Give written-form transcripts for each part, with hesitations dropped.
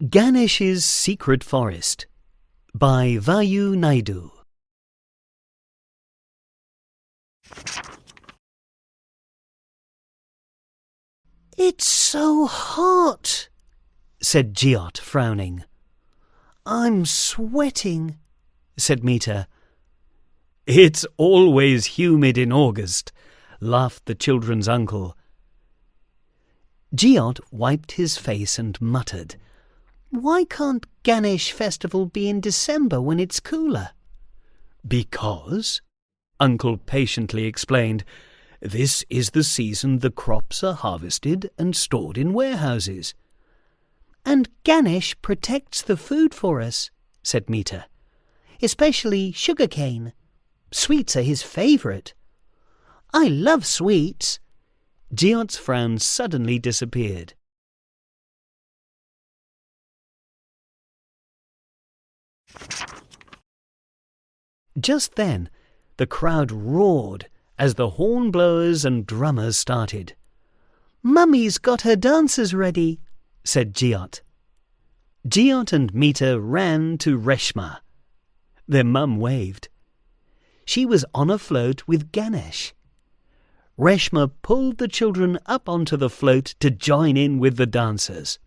Ganesh's Secret Forest by Vayu Naidu. "It's so hot," said Giot, frowning. "I'm sweating," said Mita. "It's always humid in August," laughed the children's uncle. Giot wiped his face and muttered, "Why can't Ganesh festival be in December when it's cooler?" "Because," Uncle patiently explained, "this is the season the crops are harvested and stored in warehouses." "And Ganesh protects the food for us," said Mita, "especially sugarcane. Sweets are his favourite." "I love sweets." Giot's frown suddenly disappeared. Just then, the crowd roared as the hornblowers and drummers started. "Mummy's got her dancers ready," said Giot. Giot and Mita ran to Reshma. Their mum waved. She was on a float with Ganesh. Reshma pulled the children up onto the float to join in with the dancers.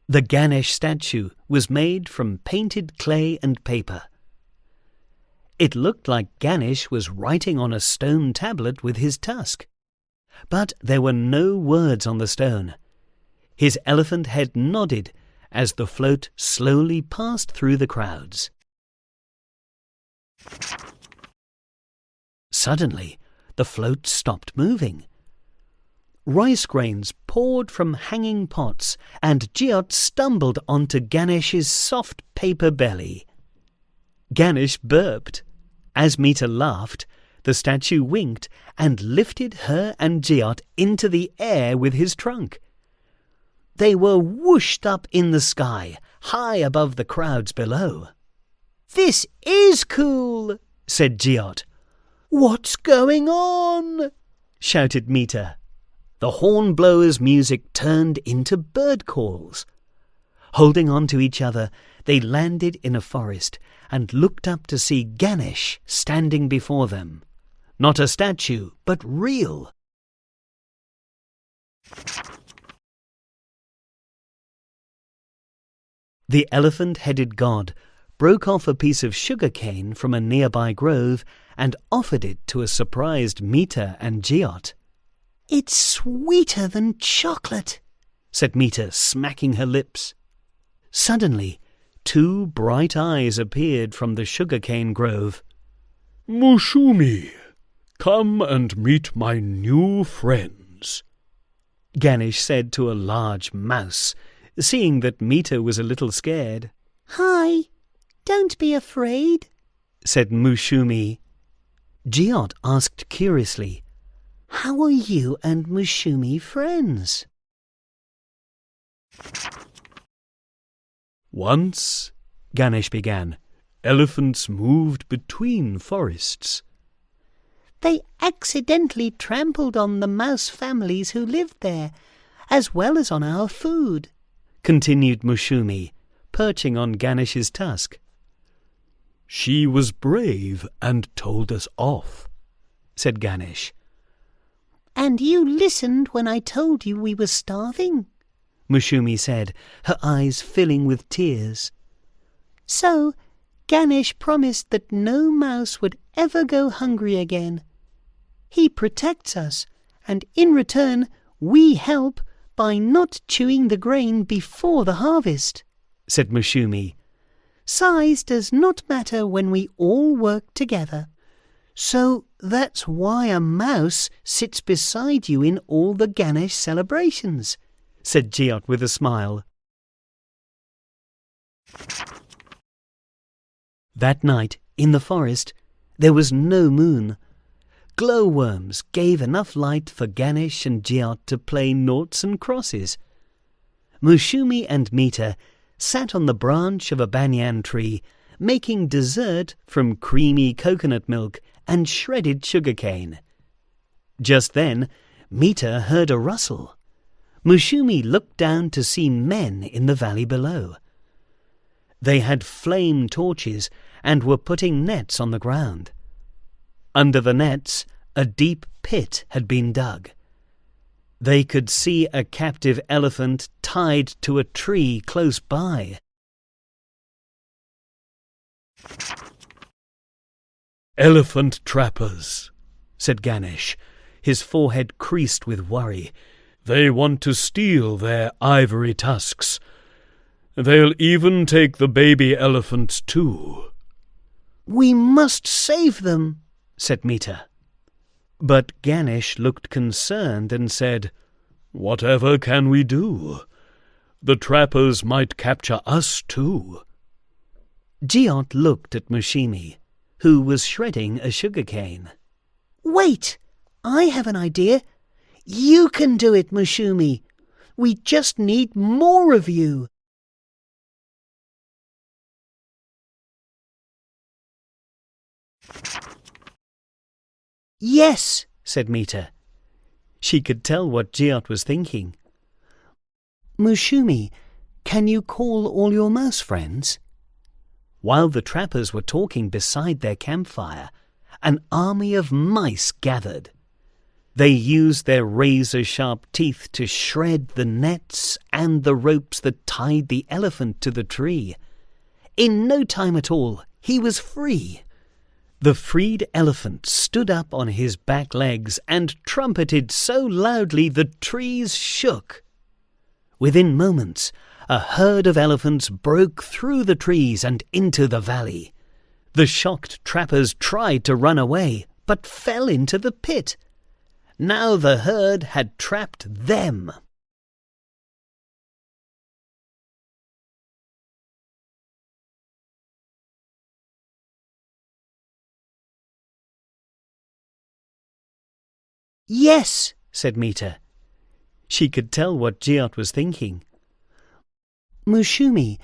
The Ganesh statue was made from painted clay and paper. It looked like Ganesh was writing on a stone tablet with his tusk. But there were no words on the stone. His elephant head nodded as the float slowly passed through the crowds. Suddenly, the float stopped moving. Rice grains poured from hanging pots, and Giot stumbled onto Ganesh's soft paper belly. Ganesh burped. As Mita laughed, the statue winked and lifted her and Giot into the air with his trunk. They were whooshed up in the sky, high above the crowds below. "This is cool," said Giot. "What's going on?" shouted Mita. The hornblowers' music turned into bird calls. Holding on to each other, they landed in a forest and looked up to see Ganesh standing before them. Not a statue, but real. The elephant-headed god broke off a piece of sugar cane from a nearby grove and offered it to a surprised Mita and Giot. "It's sweeter than chocolate," said Mita, smacking her lips. Suddenly, two bright eyes appeared from the sugar-cane grove. "Mushumi, come and meet my new friends," Ganesh said to a large mouse, seeing that Mita was a little scared. "Hi, don't be afraid," said Mushumi. Giot asked curiously, "How are you and Mushumi friends?" "Once," Ganesh began, "elephants moved between forests." "They accidentally trampled on the mouse families who lived there, as well as on our food," continued Mushumi, perching on Ganesh's tusk. "She was brave and told us off," said Ganesh. "And you listened when I told you we were starving," Mushumi said, her eyes filling with tears. "So Ganesh promised that no mouse would ever go hungry again. He protects us, and in return we help by not chewing the grain before the harvest," said Mushumi. "Size does not matter when we all work together." "So that's why a mouse sits beside you in all the Ganesh celebrations," said Giot with a smile. That night, in the forest, there was no moon. Glowworms gave enough light for Ganesh and Giot to play noughts and crosses. Mushumi and Mita sat on the branch of a banyan tree, making dessert from creamy coconut milk and shredded sugarcane. Just then, Mita heard a rustle. Mushumi looked down to see men in the valley below. They had flame torches and were putting nets on the ground. Under the nets, a deep pit had been dug. They could see a captive elephant tied to a tree close by. "Elephant trappers," said Ganesh, his forehead creased with worry. "They want to steal their ivory tusks. They'll even take the baby elephants too." "We must save them," said Mita. But Ganesh looked concerned and said, "Whatever can we do? The trappers might capture us too." Jiot looked at Mushimi, who was shredding a sugarcane. "Wait! I have an idea. You can do it, Mushumi. We just need more of you." "Yes," said Mita. She could tell what Jiot was thinking. "Mushumi, can you call all your mouse friends?" While the trappers were talking beside their campfire, an army of mice gathered. They used their razor-sharp teeth to shred the nets and the ropes that tied the elephant to the tree. In no time at all, he was free. The freed elephant stood up on his back legs and trumpeted so loudly the trees shook. Within moments, a herd of elephants broke through the trees and into the valley. The shocked trappers tried to run away, but fell into the pit. Now the herd had trapped them. "Yes," said Mita. She could tell what Jiot was thinking. "Mushumi,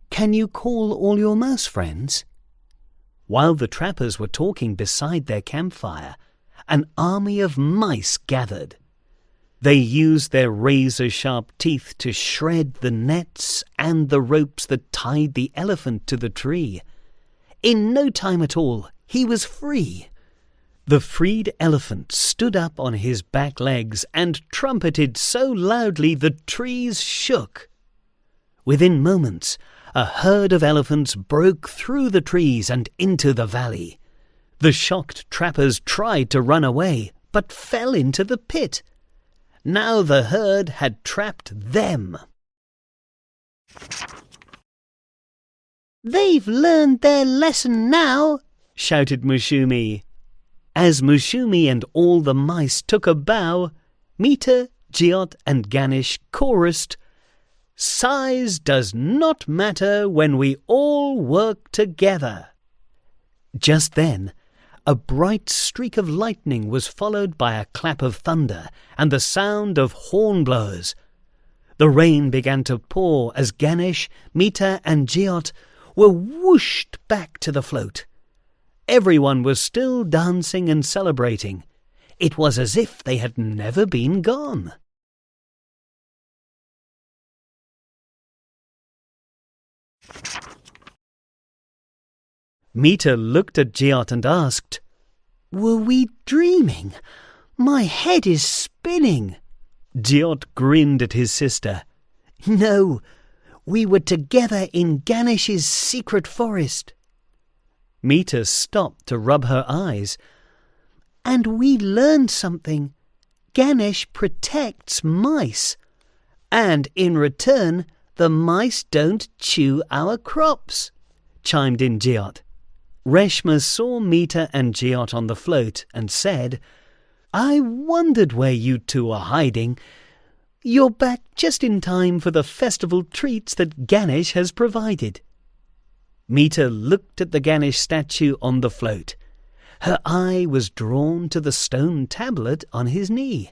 can you call all your mouse friends?" While the trappers were talking beside their campfire, an army of mice gathered. They used their razor-sharp teeth to shred the nets and the ropes that tied the elephant to the tree. In no time at all, he was free. The freed elephant stood up on his back legs and trumpeted so loudly the trees shook. Within moments, a herd of elephants broke through the trees and into the valley. The shocked trappers tried to run away, but fell into the pit. Now the herd had trapped them. "They've learned their lesson now," shouted Mushumi. As Mushumi and all the mice took a bow, Mita, Jiot and Ganesh chorused, "Size does not matter when we all work together." Just then, a bright streak of lightning was followed by a clap of thunder and the sound of horn blows. The rain began to pour as Ganesh, Mita and Jiot were whooshed back to the float. Everyone was still dancing and celebrating. It was as if they had never been gone. Mita looked at Jiot and asked, "Were we dreaming? My head is spinning." Jiot grinned at his sister. "No, we were together in Ganesh's secret forest." Mita stopped to rub her eyes. "And we learned something. Ganesh protects mice. And in return, the mice don't chew our crops," chimed in Jiot. Reshma saw Mita and Jiot on the float and said, "I wondered where you two are hiding. You're back just in time for the festival treats that Ganesh has provided." Mita looked at the Ganesh statue on the float. Her eye was drawn to the stone tablet on his knee.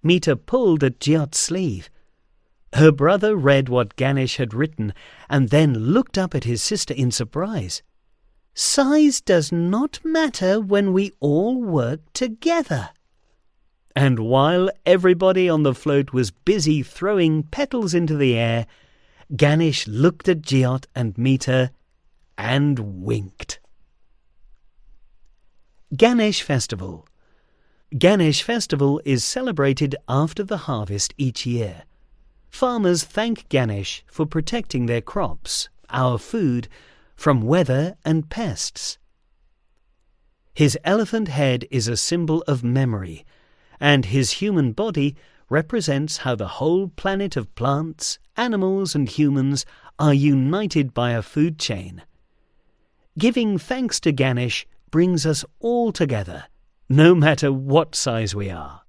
Mita pulled at Jiot's sleeve. Her brother read what Ganesh had written and then looked up at his sister in surprise. "Size does not matter when we all work together." And while everybody on the float was busy throwing petals into the air, Ganesh looked at Jyot and Mita and winked. Ganesh Festival. Ganesh Festival is celebrated after the harvest each year. Farmers thank Ganesh for protecting their crops, our food, from weather and pests. His elephant head is a symbol of memory, and his human body represents how the whole planet of plants, animals, and humans are united by a food chain. Giving thanks to Ganesh brings us all together, no matter what size we are.